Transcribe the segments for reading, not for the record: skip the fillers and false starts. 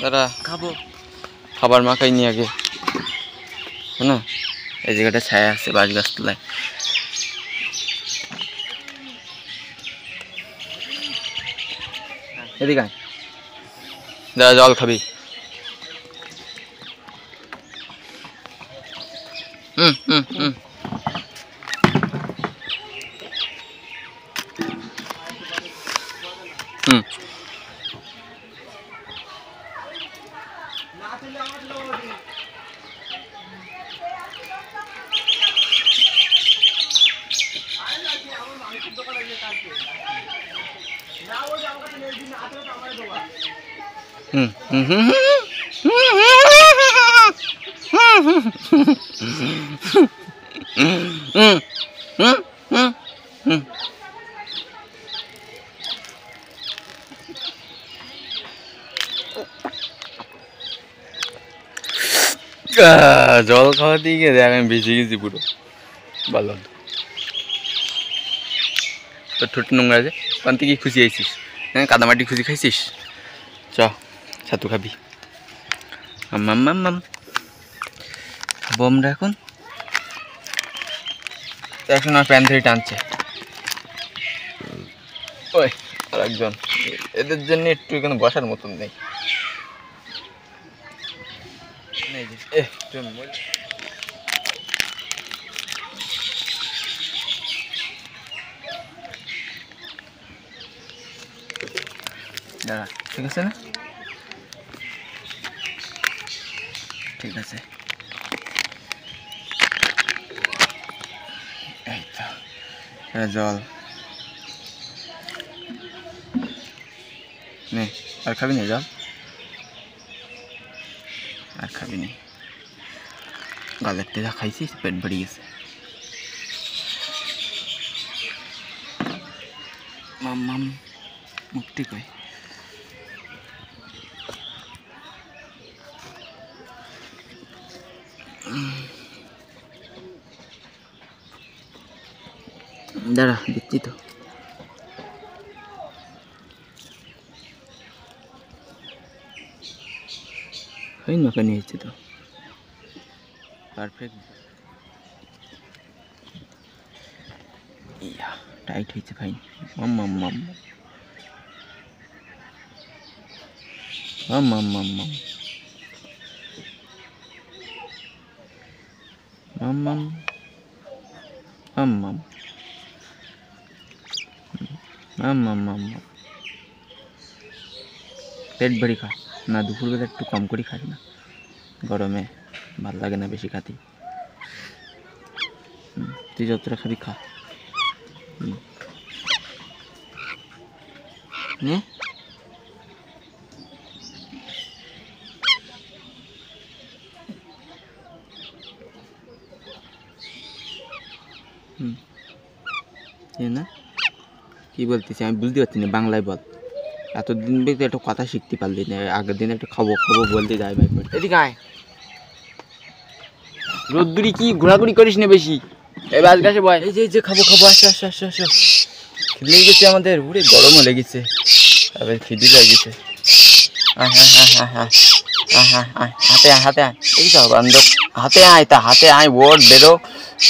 দাদা খাবো খাবার মাখাই নি আগে না এই জায়গাটা ছায়া আছে বাঁশ গাছ তলায় এদিকে দাদা জল খাবি হুম হুম হুম হুম জল খাওয়া দিয়ে গিয়ে দেখ আমি ভিজে গেছি পুরো ভালো তোর ঠোঁট নোংরা আছে কান থেকে খুশি আইছিস হ্যাঁ কাদামাটি খুশি খাইছিস চ ছাতু খাবি মাম মাম মাম খাবো আমরা এখন এখন আর প্যান ধরে টানছে ওই আর একজন এদের জন্য একটু এখানে বসার মতন নেই দাঁড়া ঠিক আছে না ঠিক আছে এই তো জল নে আর খাবি না জল আর খাবি না গালের তেজা খাইছিস পেট ভরে গেছে মাম মাম মুক্তি কই দাঁড়া দিচ্ছি তো হয় না কেন হয়েছে তো পারফেক্ট ইয়া টাইট হয়েছে ফাইন মাম মাম মাম মাম মাম মাম মাম মাম মাম মাম মাম মাম মাম মাম মাম পেট ভরি খা না দুপুরবেলা একটু কম করে খাস না গরমে ভাল লাগে না বেশি খাতি তুই যতটা খাবি খা নে না কি বলতেছি আমি বুঝতে পারছি না বাংলায় বল এতদিন বেশি একটা কথা শিখতে পারলি না আগের দিন একটা খাবো খাবো বলতে যাই ভাই এদিকে আয় রোদ্দুরি কি ঘোরাঘুরি করিস না বেশি এই বাস গাছে বয় এই যে খাবো খাবো আসো আসো আসো আসো খিদে লেগে গেছে আমাদের উড়ে গরমও লেগেছে তারপরে খিদে লেগেছে হাতে আয় হাতে আয় এই তো বান্ধব হাতে আয় তা হাতে আয় ওর বেরো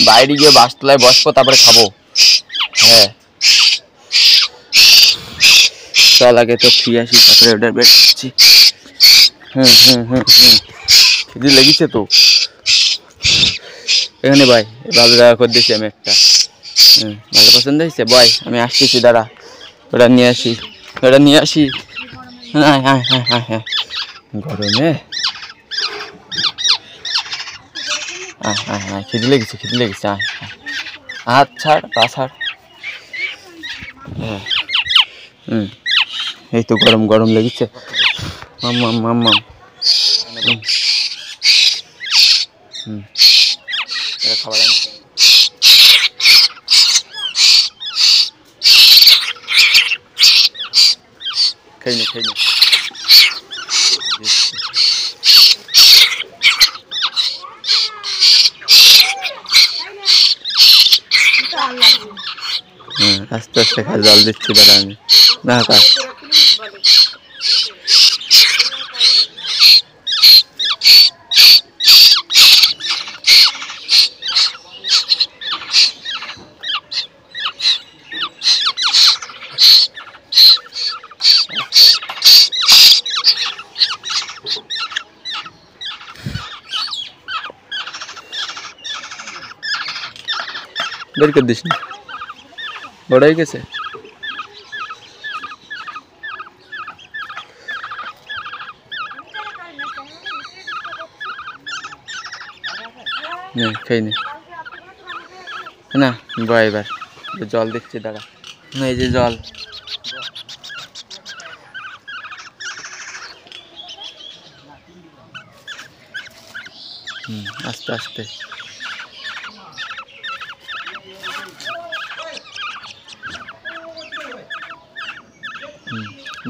বাইরে গিয়ে বাসতলায় বসবো তারপরে খাবো হ্যাঁ চল আগে তো খেয়ে আসি তারপরে ওটা বেরোচ্ছি খিদে লেগেছে তো এখানে ভাই ভালো জায়গা করে দিয়েছি আমি একটা ভালো পছন্দ হয়েছে বয় আমি আসতেছি দাঁড়া ওটা নিয়ে আসি হ্যাঁ হ্যাঁ হ্যাঁ হ্যাঁ হ্যাঁ গরমে হ্যাঁ হ্যাঁ হ্যাঁ খিদে লেগেছে হ্যাঁ হাত ছাড় পা ছাড় হ্যাঁ এই তো গরম গরম লেগেছে মাম মাম মাম মাম খাবার খেয়ে নি আস্তে আস্তে খাই, জল দিচ্ছি দাঁড়া আমি না কা বের করে দিস না, বড় হয়ে গেছে। খাই নি না, বয় এবার জল দিচ্ছি দাঁড়া। এই যে জল, আস্তে আস্তে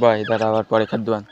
বয় দাঁড়া, আবার পরে খাদ্য আন।